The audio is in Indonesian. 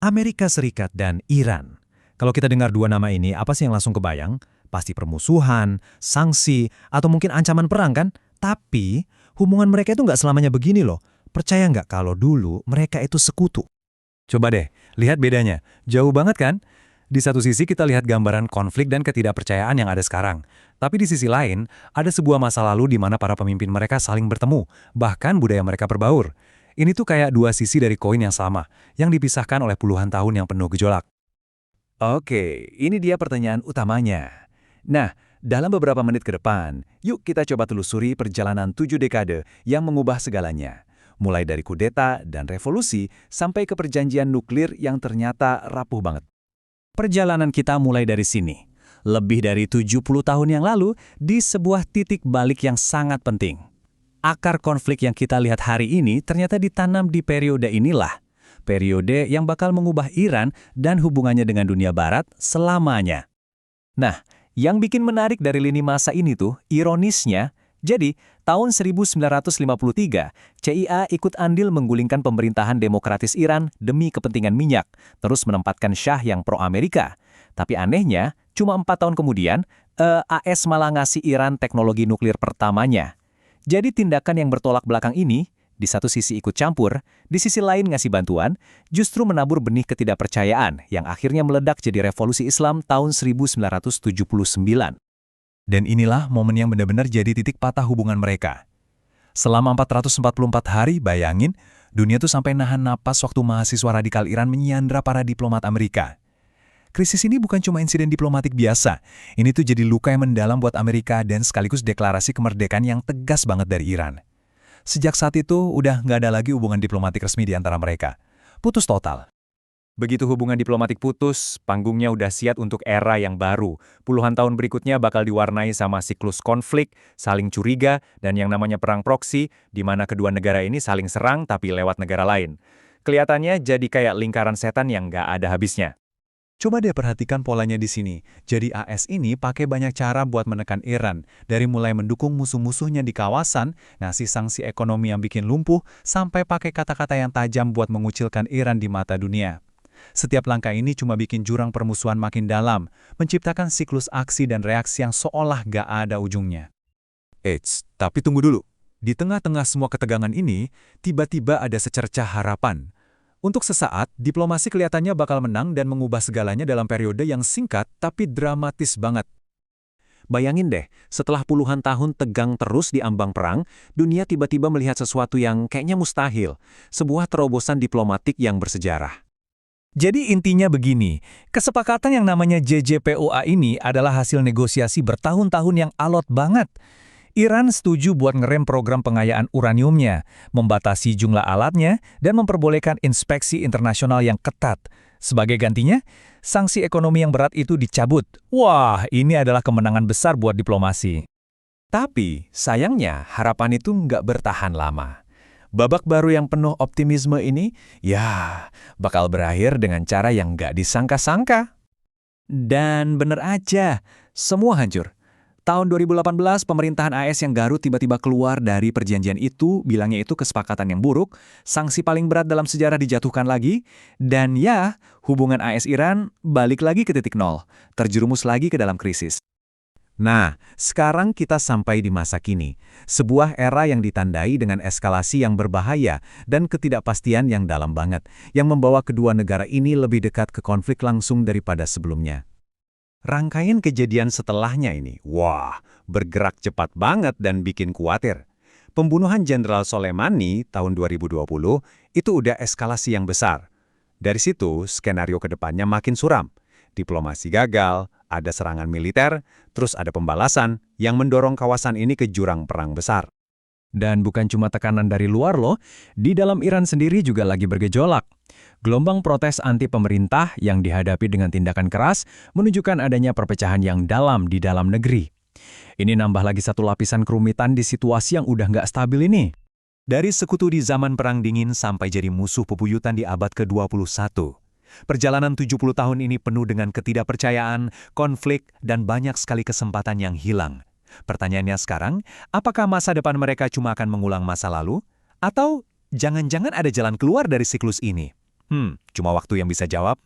Amerika Serikat dan Iran. Kalau kita dengar dua nama ini, apa sih yang langsung kebayang? Pasti permusuhan, sanksi, atau mungkin ancaman perang kan? Tapi hubungan mereka itu nggak selamanya begini loh. Percaya nggak kalau dulu mereka itu sekutu? Coba deh, lihat bedanya. Jauh banget kan? Di satu sisi kita lihat gambaran konflik dan ketidakpercayaan yang ada sekarang. Tapi di sisi lain, ada sebuah masa lalu di mana para pemimpin mereka saling bertemu, bahkan budaya mereka berbaur. Ini tuh kayak dua sisi dari koin yang sama, yang dipisahkan oleh puluhan tahun yang penuh gejolak. Oke, ini dia pertanyaan utamanya. Nah, dalam beberapa menit ke depan, yuk kita coba telusuri perjalanan 7 dekade yang mengubah segalanya. Mulai dari kudeta dan revolusi sampai ke perjanjian nuklir yang ternyata rapuh banget. Perjalanan kita mulai dari sini. Lebih dari 70 tahun yang lalu, di sebuah titik balik yang sangat penting. Akar konflik yang kita lihat hari ini ternyata ditanam di periode inilah. Periode yang bakal mengubah Iran dan hubungannya dengan dunia barat selamanya. Nah, yang bikin menarik dari lini masa ini tuh, ironisnya, jadi tahun 1953, CIA ikut andil menggulingkan pemerintahan demokratis Iran demi kepentingan minyak, terus menempatkan Shah yang pro-Amerika. Tapi anehnya, cuma 4 tahun kemudian, AS malah ngasih Iran teknologi nuklir pertamanya. Jadi tindakan yang bertolak belakang ini, di satu sisi ikut campur, di sisi lain ngasih bantuan, justru menabur benih ketidakpercayaan yang akhirnya meledak jadi revolusi Islam tahun 1979. Dan inilah momen yang benar-benar jadi titik patah hubungan mereka. Selama 444 hari, bayangin, dunia tuh sampai nahan napas waktu mahasiswa radikal Iran menyandra para diplomat Amerika. Krisis ini bukan cuma insiden diplomatik biasa, ini tuh jadi luka yang mendalam buat Amerika dan sekaligus deklarasi kemerdekaan yang tegas banget dari Iran. Sejak saat itu, udah nggak ada lagi hubungan diplomatik resmi di antara mereka. Putus total. Begitu hubungan diplomatik putus, panggungnya udah siap untuk era yang baru. Puluhan tahun berikutnya bakal diwarnai sama siklus konflik, saling curiga, dan yang namanya perang proksi, di mana kedua negara ini saling serang tapi lewat negara lain. Kelihatannya jadi kayak lingkaran setan yang nggak ada habisnya. Coba deh perhatikan polanya di sini. Jadi AS ini pakai banyak cara buat menekan Iran, dari mulai mendukung musuh-musuhnya di kawasan, ngasih sanksi ekonomi yang bikin lumpuh, sampai pakai kata-kata yang tajam buat mengucilkan Iran di mata dunia. Setiap langkah ini cuma bikin jurang permusuhan makin dalam, menciptakan siklus aksi dan reaksi yang seolah gak ada ujungnya. Eits, tapi tunggu dulu. Di tengah-tengah semua ketegangan ini, tiba-tiba ada secercah harapan. Untuk sesaat, diplomasi kelihatannya bakal menang dan mengubah segalanya dalam periode yang singkat tapi dramatis banget. Bayangin deh, setelah puluhan tahun tegang terus di ambang perang, dunia tiba-tiba melihat sesuatu yang kayaknya mustahil, sebuah terobosan diplomatik yang bersejarah. Jadi intinya begini, kesepakatan yang namanya JJPOA ini adalah hasil negosiasi bertahun-tahun yang alot banget. Iran setuju buat ngerem program pengayaan uraniumnya, membatasi jumlah alatnya, dan memperbolehkan inspeksi internasional yang ketat. Sebagai gantinya, sanksi ekonomi yang berat itu dicabut. Wah, ini adalah kemenangan besar buat diplomasi. Tapi, sayangnya harapan itu nggak bertahan lama. Babak baru yang penuh optimisme ini, ya, bakal berakhir dengan cara yang nggak disangka-sangka. Dan bener aja, semua hancur. Tahun 2018, pemerintahan AS yang Garut tiba-tiba keluar dari perjanjian itu, bilangnya itu kesepakatan yang buruk, sanksi paling berat dalam sejarah dijatuhkan lagi, dan ya, hubungan AS-Iran balik lagi ke titik nol, terjerumus lagi ke dalam krisis. Nah, sekarang kita sampai di masa kini, sebuah era yang ditandai dengan eskalasi yang berbahaya dan ketidakpastian yang dalam banget, yang membawa kedua negara ini lebih dekat ke konflik langsung daripada sebelumnya. Rangkaian kejadian setelahnya ini, wah, bergerak cepat banget dan bikin khawatir. Pembunuhan Jenderal Soleimani tahun 2020 itu udah eskalasi yang besar. Dari situ, skenario ke depannya makin suram. Diplomasi gagal, ada serangan militer, terus ada pembalasan yang mendorong kawasan ini ke jurang perang besar. Dan bukan cuma tekanan dari luar loh, di dalam Iran sendiri juga lagi bergejolak. Gelombang protes anti pemerintah yang dihadapi dengan tindakan keras menunjukkan adanya perpecahan yang dalam di dalam negeri. Ini nambah lagi satu lapisan kerumitan di situasi yang udah nggak stabil ini. Dari sekutu di zaman Perang Dingin sampai jadi musuh bebuyutan di abad ke-21. Perjalanan 70 tahun ini penuh dengan ketidakpercayaan, konflik, dan banyak sekali kesempatan yang hilang. Pertanyaannya sekarang, apakah masa depan mereka cuma akan mengulang masa lalu? Atau jangan-jangan ada jalan keluar dari siklus ini? Cuma waktu yang bisa jawab.